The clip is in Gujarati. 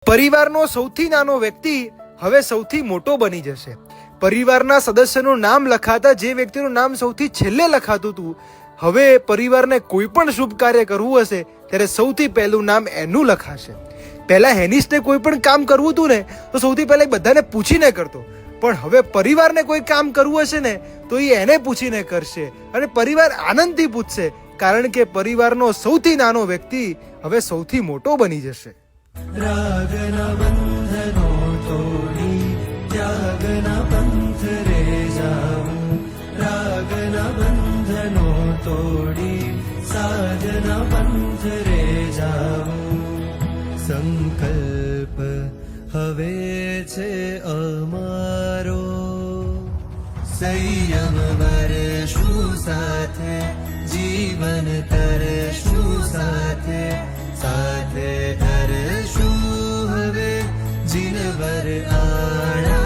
પરિવારનો સૌથી નાનો વ્યક્તિ હવે સૌથી મોટો બની જશે. પરિવારના સદસ્યનું નામ લખાતા જે વ્યક્તિનું નામ સૌથી છેલ્લે લખાતું હતું, હવે પરિવારને કોઈ પણ શુભ કાર્ય કરવું હશે ત્યારે સૌથી પહેલું નામ એનું લખાશે. પહેલા હેનિસને કોઈ પણ કામ કરવું હતું ને તો સૌથી પહેલા બધાને પૂછીને કરતો, પણ હવે પરિવારને કોઈ કામ કરવું હશે ને તો એ એને પૂછીને કરશે અને પરિવાર આનંદથી પૂછશે, કારણ કે પરિવારનો સૌથી નાનો વ્યક્તિ હવે સૌથી મોટો બની જશે. રાગના બંધનો તોડી ત્યાગના પંથ રે જાઉં, રાગના બંધનો તોડી સાધના પંથ રે જાઉં. સંકલ્પ હવે છે અમારો, સંયમ વરશું સાથે, જીવન તરશું સાથે, સાથે ધરશું હવે જીનવર આણા.